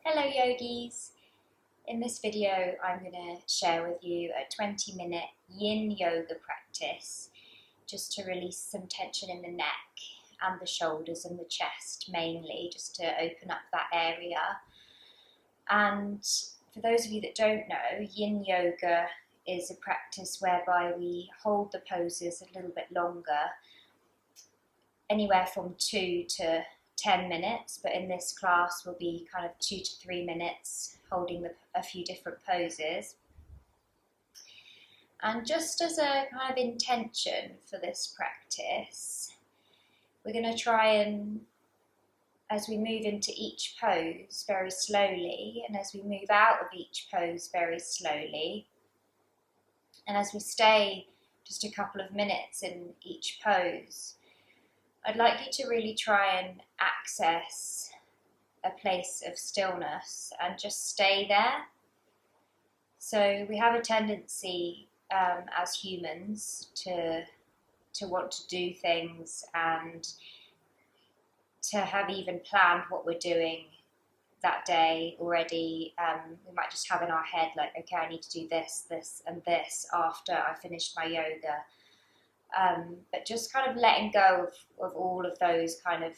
Hello yogis! In this video I'm going to share with you a 20-minute Yin Yoga practice just to release some tension in the neck and the shoulders and the chest mainly, just to open up that area. And for those of you that don't know, Yin Yoga is a practice whereby we hold the poses a little bit longer, anywhere from 2 to 10 minutes, but in this class will be kind of 2 to 3 minutes holding a few different poses. And just as a kind of intention for this practice, we're going to try and, as we move into each pose very slowly, and as we move out of each pose very slowly, and as we stay just a couple of minutes in each pose, I'd like you to really try and access a place of stillness and just stay there. So we have a tendency as humans to want to do things and to have even planned what we're doing that day already. We might just have in our head like, okay, I need to do this, this and this after I finished my yoga. But just kind of letting go of all of those kind of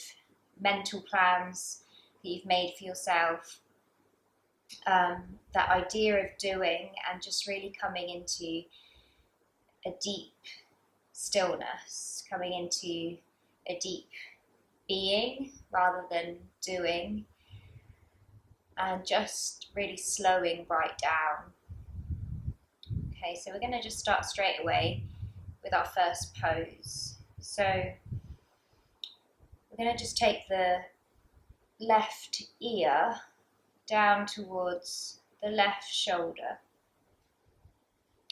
mental plans that you've made for yourself, that idea of doing, and just really coming into a deep stillness, coming into a deep being rather than doing, and just really slowing right down. Okay, so we're going to just start straight away with our first pose. So we're going to just take the left ear down towards the left shoulder.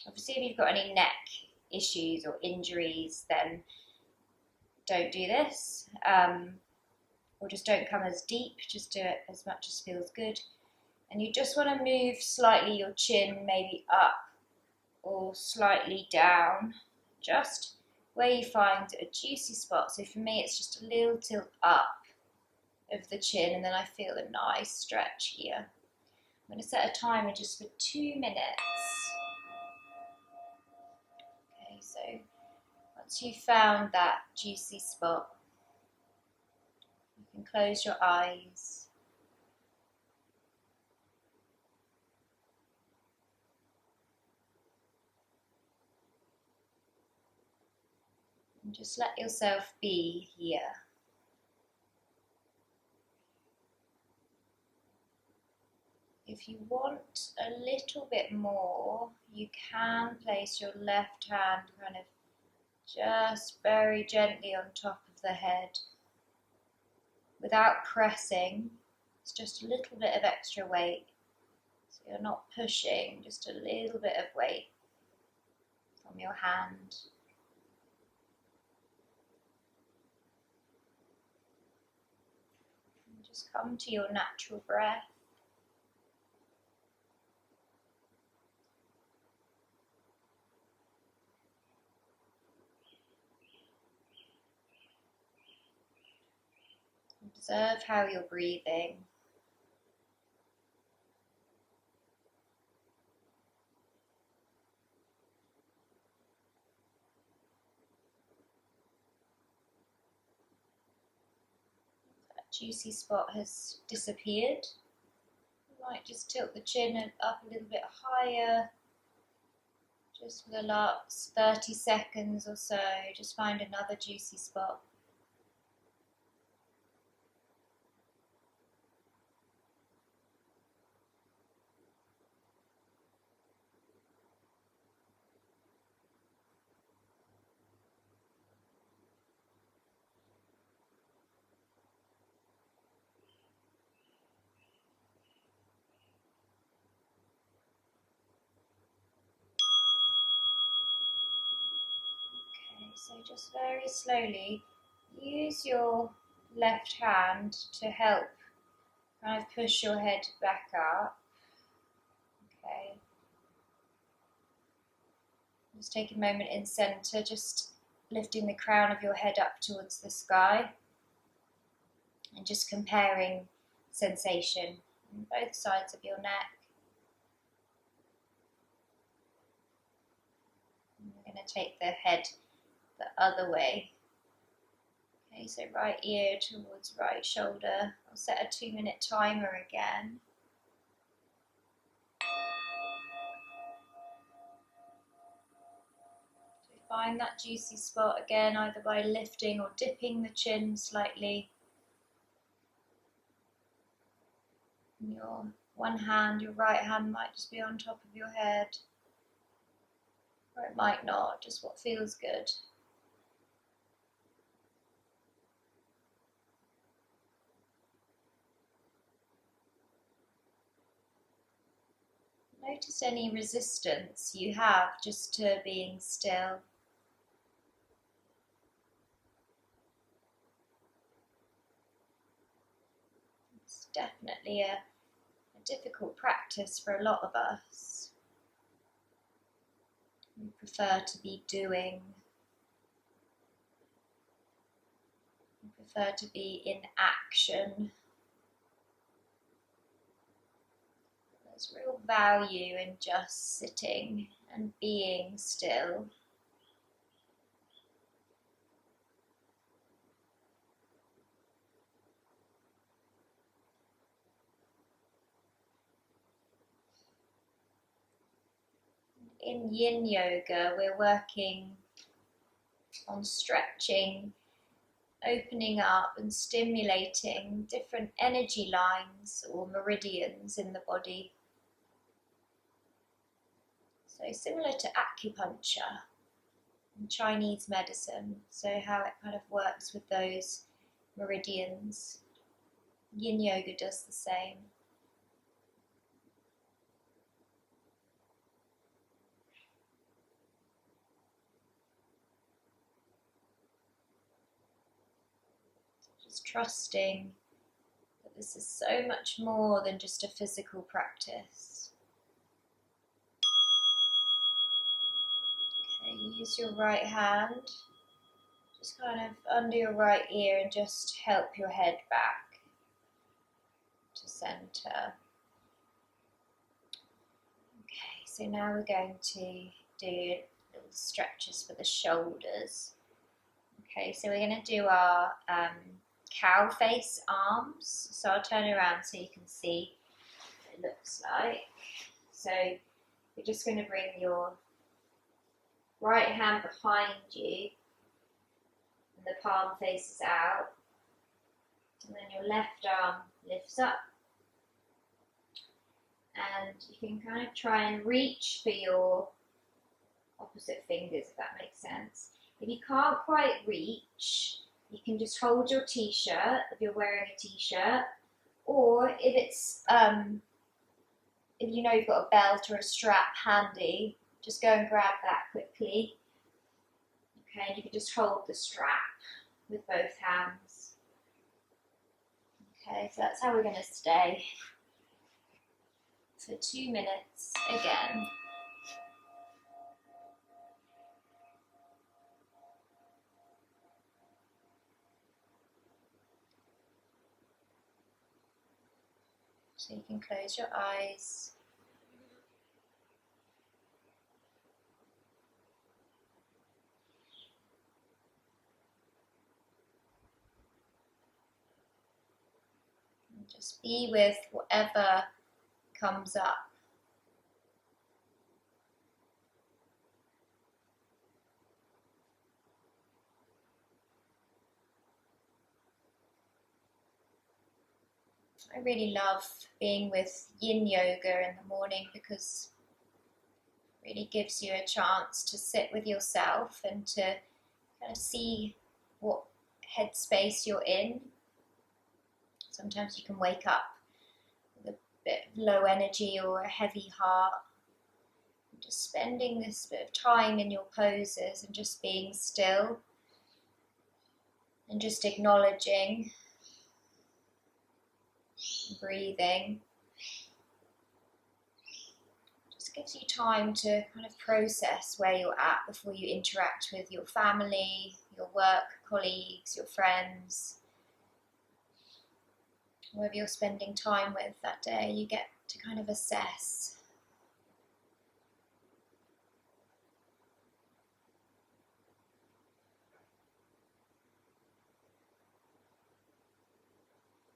Obviously, if you've got any neck issues or injuries, then don't do this, or just don't come as deep, just do it as much as feels good. And you just want to move slightly your chin maybe up or slightly down, just where you find a juicy spot. So for me, it's just a little tilt up of the chin, and then I feel a nice stretch here. I'm going to set a timer just for 2 minutes. Okay, so once you've found that juicy spot, you can close your eyes. And just let yourself be here. If you want a little bit more, you can place your left hand kind of just very gently on top of the head without pressing. It's just a little bit of extra weight. So you're not pushing, just a little bit of weight from your hand. Just come to your natural breath. Observe how you're breathing. Juicy spot has disappeared. You might just tilt the chin up a little bit higher, just for the last 30 seconds or so. Just find another juicy spot. So just very slowly use your left hand to help kind of push your head back up. Okay. Just take a moment in center, just lifting the crown of your head up towards the sky and just comparing sensation on both sides of your neck. And we're going to take the head the other way. Okay, so right ear towards right shoulder. I'll set a 2-minute timer again. So find that juicy spot again, either by lifting or dipping the chin slightly. And your one hand, your right hand might just be on top of your head. Or it might not, just what feels good. Notice any resistance you have just to being still. It's definitely a difficult practice for a lot of us. We prefer to be doing. We prefer to be in action. There's real value in just sitting and being still. In Yin Yoga, we're working on stretching, opening up and stimulating different energy lines or meridians in the body. So similar to acupuncture in Chinese medicine, so how it kind of works with those meridians. Yin Yoga does the same. Just trusting that this is so much more than just a physical practice. Okay, use your right hand, just kind of under your right ear, and just help your head back to center. Okay, so now we're going to do little stretches for the shoulders. Okay, so we're going to do our cow face arms. So I'll turn around so you can see what it looks like. So you're just going to bring your right hand behind you and the palm faces out, and then your left arm lifts up, and you can kind of try and reach for your opposite fingers, if that makes sense. If you can't quite reach, you can just hold your t-shirt if you're wearing a t-shirt, or if it's if you know you've got a belt or a strap handy, just go and grab that quickly. Okay, and you can just hold the strap with both hands. Okay, so that's how we're going to stay for 2 minutes again. So you can close your eyes. And just be with whatever comes up. I really love being with Yin Yoga in the morning because it really gives you a chance to sit with yourself and to kind of see what headspace you're in. Sometimes you can wake up with a bit of low energy or a heavy heart. Just spending this bit of time in your poses and just being still and just acknowledging, breathing, just gives you time to kind of process where you're at before you interact with your family, your work colleagues, your friends, whoever you're spending time with that day, you get to kind of assess.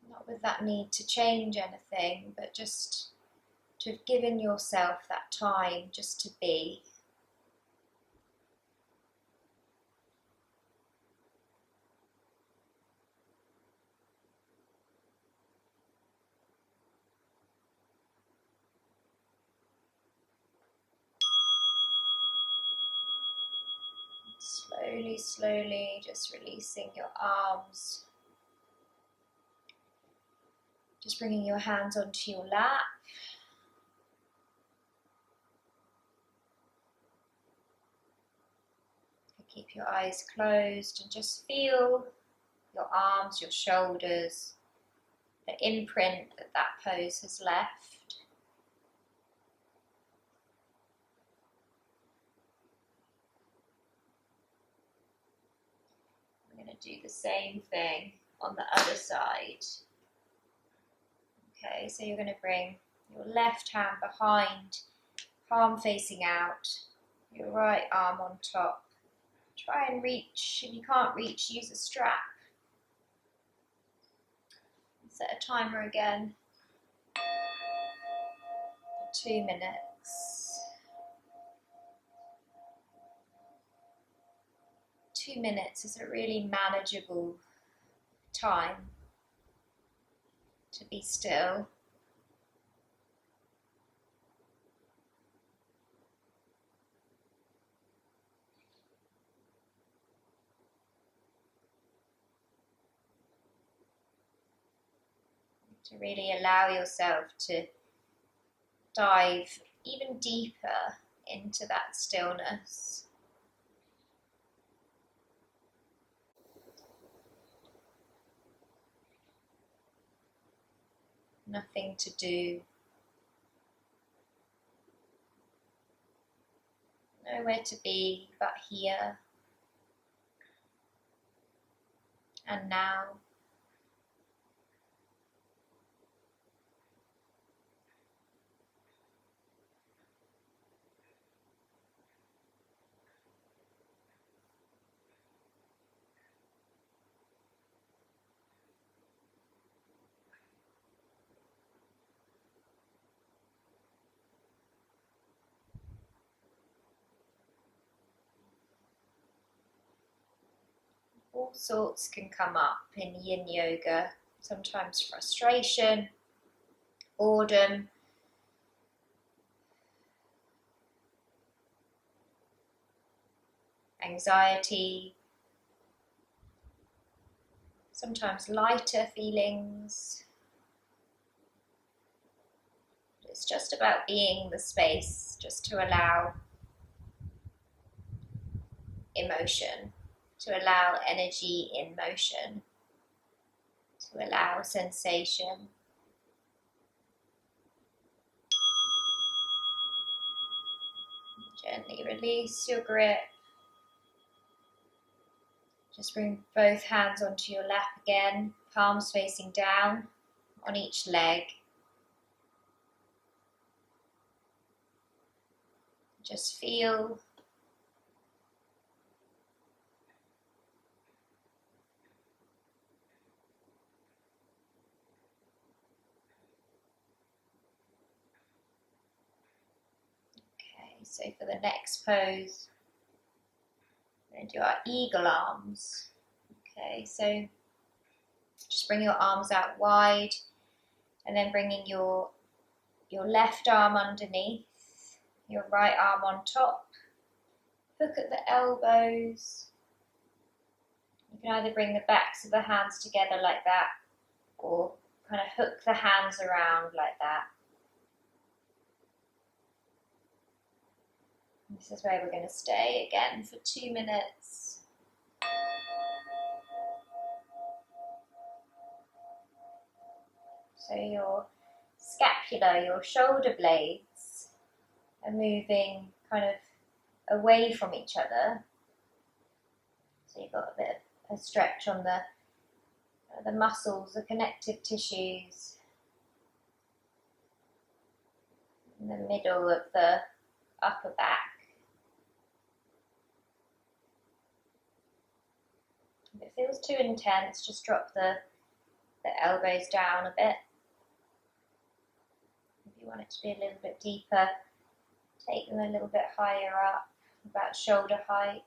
Not with that need to change anything, but just to have given yourself that time just to be. Slowly, slowly, just releasing your arms. Just bringing your hands onto your lap. Keep your eyes closed and just feel your arms, your shoulders, the imprint that that pose has left. We're going to do the same thing on the other side. Okay, so you're going to bring your left hand behind, palm facing out, your right arm on top. Try and reach. If you can't reach, use a strap. Set a timer again for 2 minutes. 2 minutes is a really manageable time to be still. To really allow yourself to dive even deeper into that stillness. Nothing to do. Nowhere to be but here and now. All sorts can come up in Yin Yoga, sometimes frustration, boredom, anxiety, sometimes lighter feelings. It's just about being the space, just to allow emotion, to allow energy in motion, to allow sensation. Gently release your grip. Just bring both hands onto your lap again, palms facing down on each leg. Just feel so for the next pose, we're going to do our eagle arms. Okay, so just bring your arms out wide and then bringing your left arm underneath, your right arm on top. Hook at the elbows. You can either bring the backs of the hands together like that or kind of hook the hands around like that. This is where we're going to stay again for 2 minutes. So your scapula, your shoulder blades are moving kind of away from each other. So you've got a bit of a stretch on the The muscles, the connective tissues in the middle of the upper back. If it feels too intense, just drop the elbows down a bit. If you want it to be a little bit deeper, take them a little bit higher up, about shoulder height.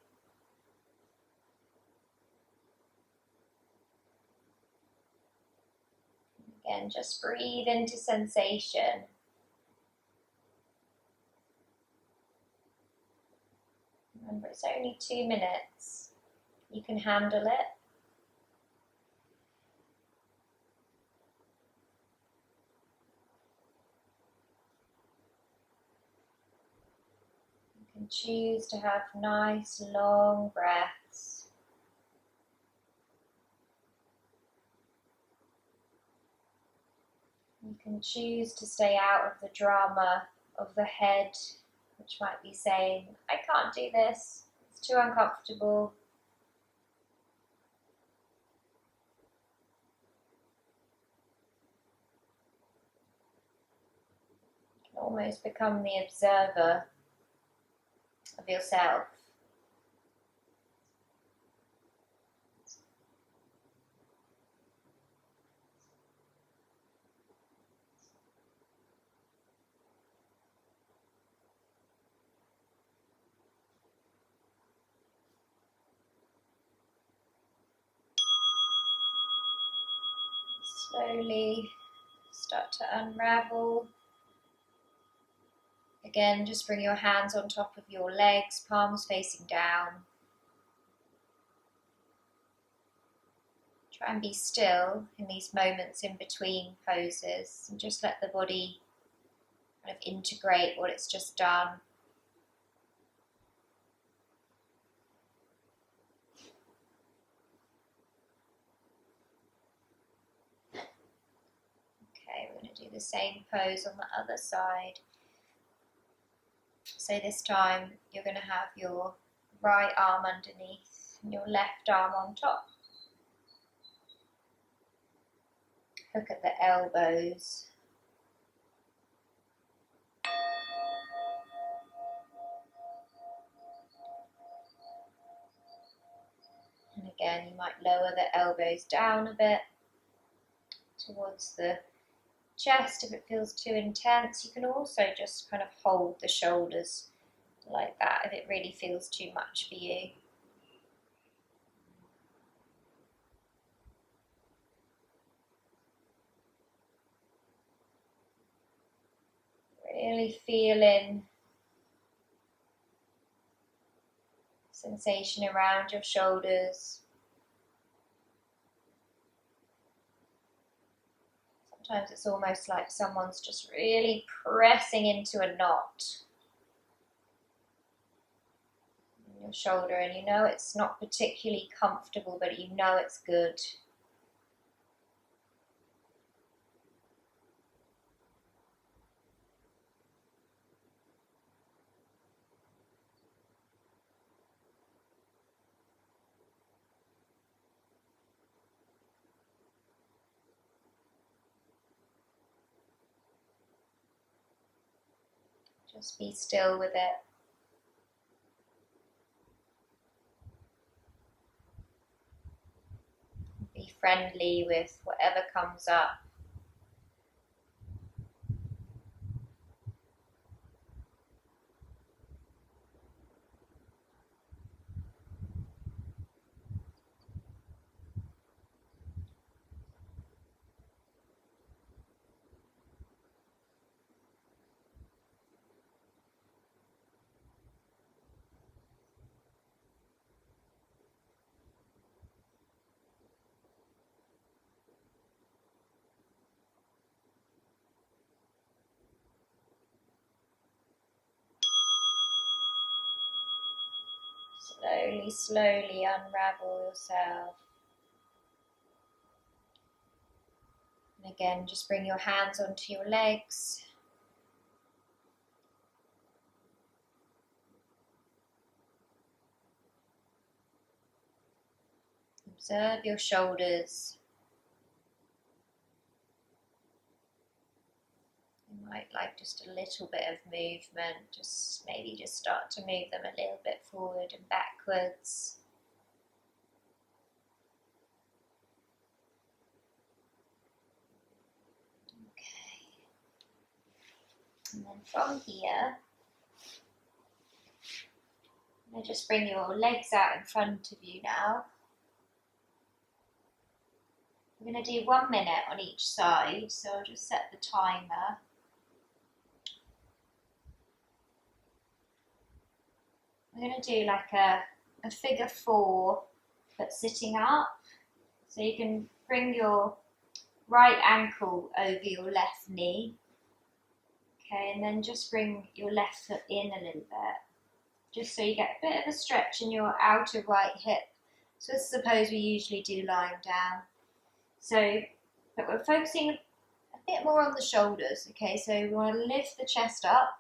Again, just breathe into sensation. Remember, it's only 2 minutes. You can handle it. You can choose to have nice, long breaths. You can choose to stay out of the drama of the head, which might be saying, I can't do this, it's too uncomfortable. You can almost become the observer of yourself. Slowly start to unravel. Again, just bring your hands on top of your legs, palms facing down. Try and be still in these moments in between poses and just let the body kind of integrate what it's just done. Okay, we're going to do the same pose on the other side. So this time you're going to have your right arm underneath and your left arm on top. Look at the elbows. And again, you might lower the elbows down a bit towards the chest if it feels too intense. You can also just kind of hold the shoulders like that if it really feels too much for you. Really feeling sensation around your shoulders. Sometimes it's almost like someone's just really pressing into a knot in your shoulder, and you know it's not particularly comfortable, but you know it's good. Just be still with it. Be friendly with whatever comes up. Slowly, slowly unravel yourself. And again, just bring your hands onto your legs. Observe your shoulders. might like just a little bit of movement, just maybe just start to move them a little bit forward and backwards. Okay. And then from here, I'm going to just bring your legs out in front of you now. We're going to do 1 minute on each side, so I'll just set the timer. We're going to do like a figure 4, but sitting up. So you can bring your right ankle over your left knee. Okay, and then just bring your left foot in a little bit, just so you get a bit of a stretch in your outer right hip. So I suppose we usually do lying down. So, but we're focusing a bit more on the shoulders, okay? So we want to lift the chest up,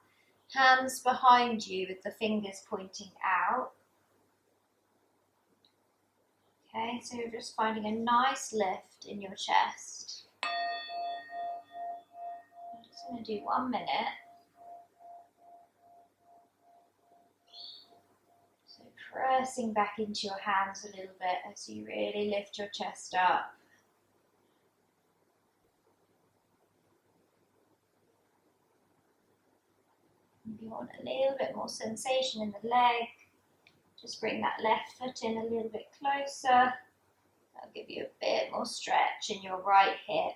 hands behind you with the fingers pointing out. Okay, so you're just finding a nice lift in your chest. I'm just going to do 1 minute. So pressing back into your hands a little bit as you really lift your chest up. If you want a little bit more sensation in the leg, just bring that left foot in a little bit closer. That'll give you a bit more stretch in your right hip.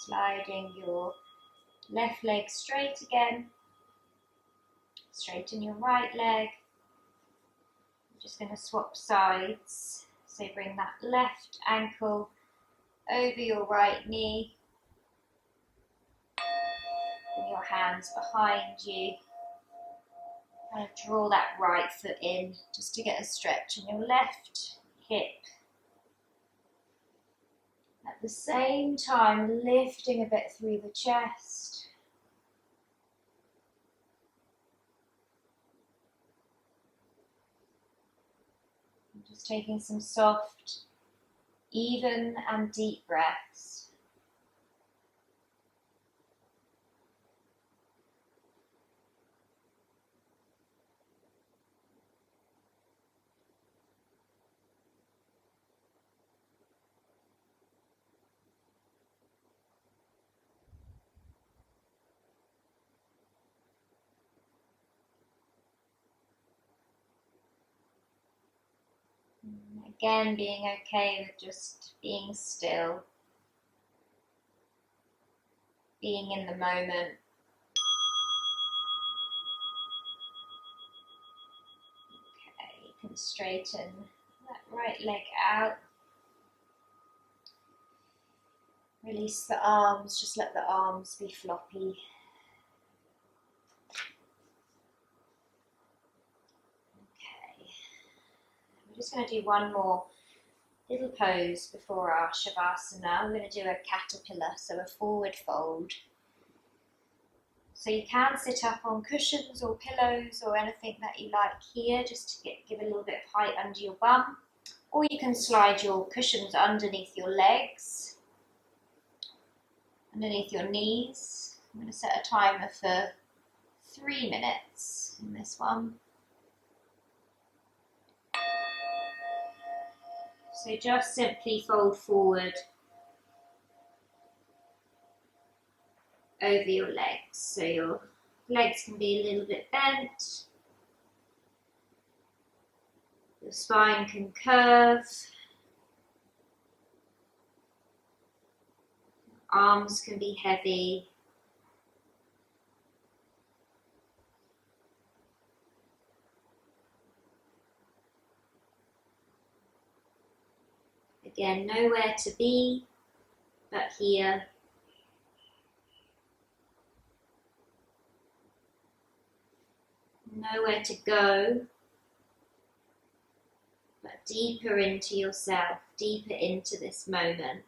Sliding your left leg straight again. Straighten your right leg. I'm just going to swap sides. So bring that left ankle over your right knee. Bring your hands behind you. Kind of draw that right foot in just to get a stretch in your left hip. At the same time, lifting a bit through the chest. And just taking some soft, even and deep breaths. Again, being okay with just being still, being in the moment. Okay, you can straighten that right leg out. Release the arms, just let the arms be floppy. We're just going to do one more little pose before our Shavasana. We're going to do a caterpillar, so a forward fold. So you can sit up on cushions or pillows or anything that you like here, just to give a little bit of height under your bum. Or you can slide your cushions underneath your legs, underneath your knees. I'm going to set a timer for 3 minutes in this one. So just simply fold forward over your legs. So your legs can be a little bit bent. Your spine can curve. Arms can be heavy. Again, nowhere to be, but here. Nowhere to go, but deeper into yourself, deeper into this moment.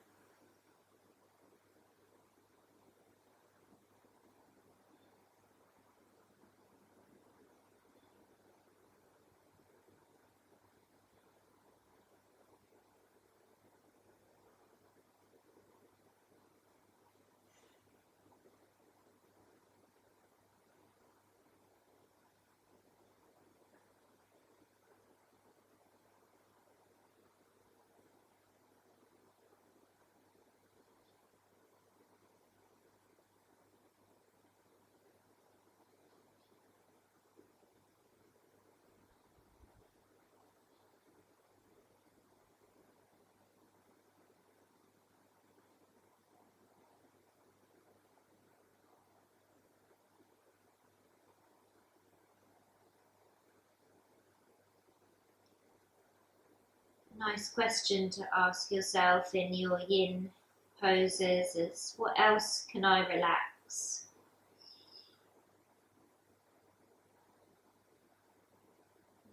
Nice question to ask yourself in your yin poses is, what else can I relax?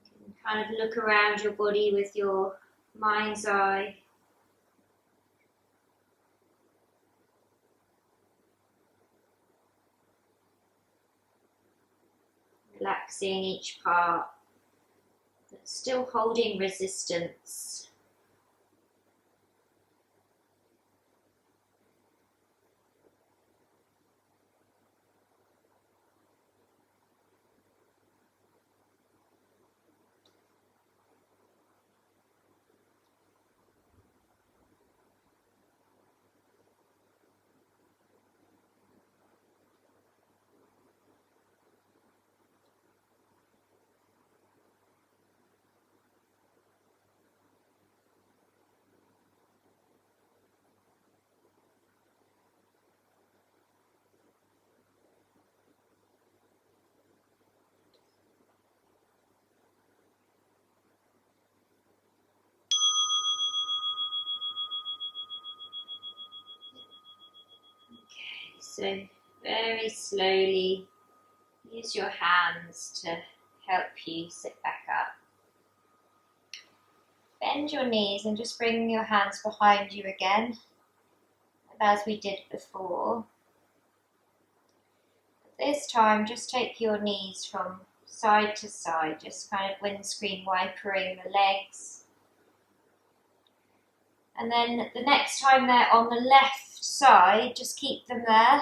You can kind of look around your body with your mind's eye. Relaxing each part, but still holding resistance. So very slowly use your hands to help you sit back up. Bend your knees and just bring your hands behind you again, as we did before. This time just take your knees from side to side, just kind of windscreen wipering the legs. And then the next time they're on the left side, just keep them there.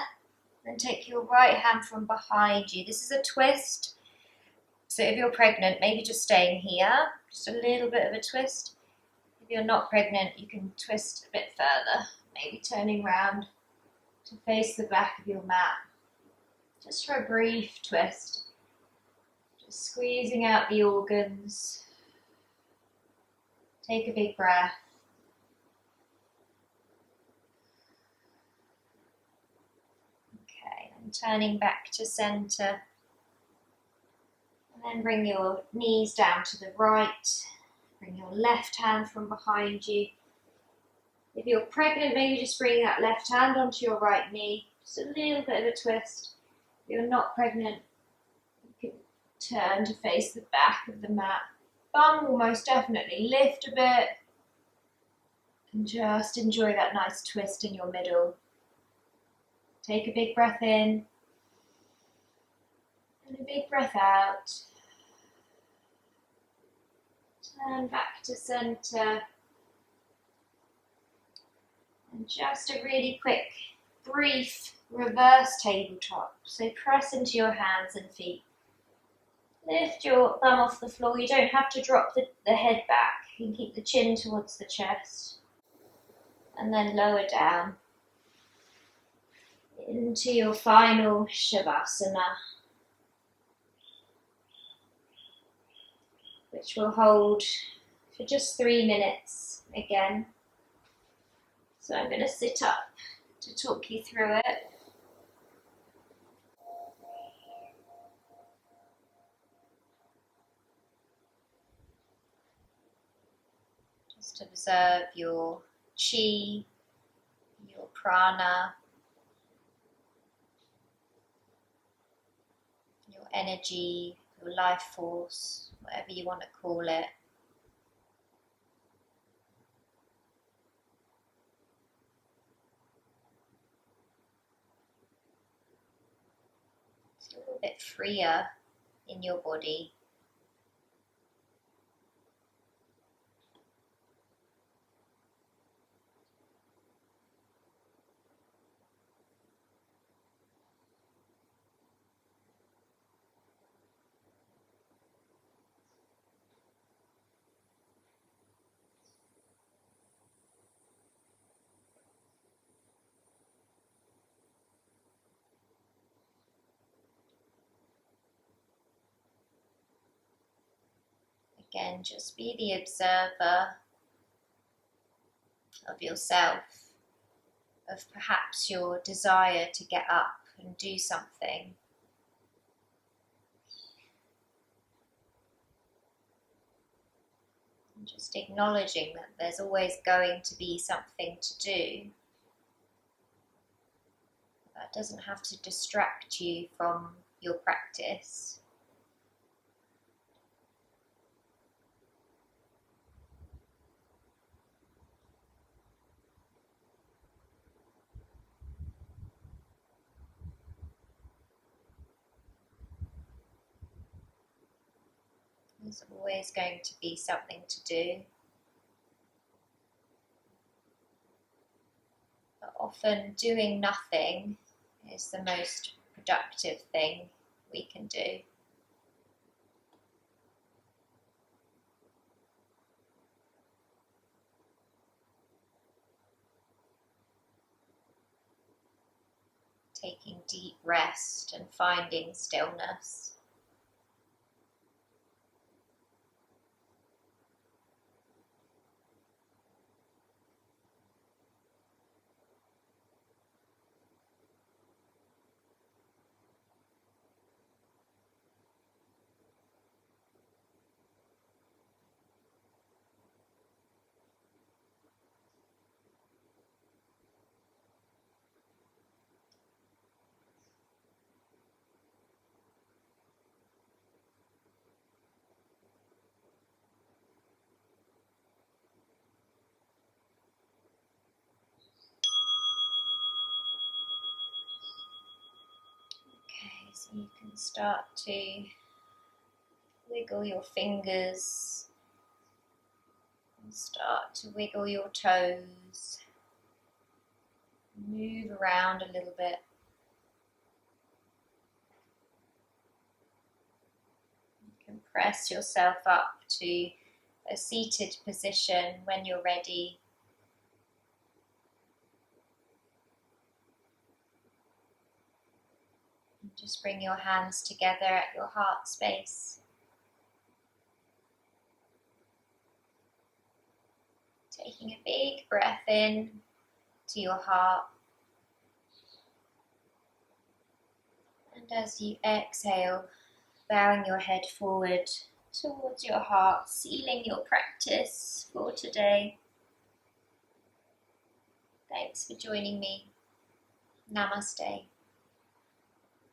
Then take your right hand from behind you. This is a twist. So if you're pregnant, maybe just staying here. Just a little bit of a twist. If you're not pregnant, you can twist a bit further. Maybe turning round to face the back of your mat. Just for a brief twist. Just squeezing out the organs. Take a big breath. Turning back to center, and then bring your knees down to the right, bring your left hand from behind you. If you're pregnant, maybe just bring that left hand onto your right knee, just a little bit of a twist. If you're not pregnant, you can turn to face the back of the mat. Bum will most definitely lift a bit, and just enjoy that nice twist in your middle. Take a big breath in and a big breath out. Turn back to center. And just a really quick, brief reverse tabletop. So press into your hands and feet. Lift your thumb off the floor. You don't have to drop the head back. You can keep the chin towards the chest. And then lower down into your final Shavasana, which will hold for just 3 minutes again. So I'm going to sit up to talk you through it. Just observe your chi, your prana, your energy, your life force, whatever you want to call it. It's a little bit freer in your body. Again, just be the observer of yourself, of perhaps your desire to get up and do something. And just acknowledging that there's always going to be something to do. That doesn't have to distract you from your practice. There's always going to be something to do. But often doing nothing is the most productive thing we can do. Taking deep rest and finding stillness. Okay, so you can start to wiggle your fingers and start to wiggle your toes. Move around a little bit. You can press yourself up to a seated position when you're ready. And just bring your hands together at your heart space. Taking a big breath in to your heart. And as you exhale, bowing your head forward towards your heart, sealing your practice for today. Thanks for joining me. Namaste.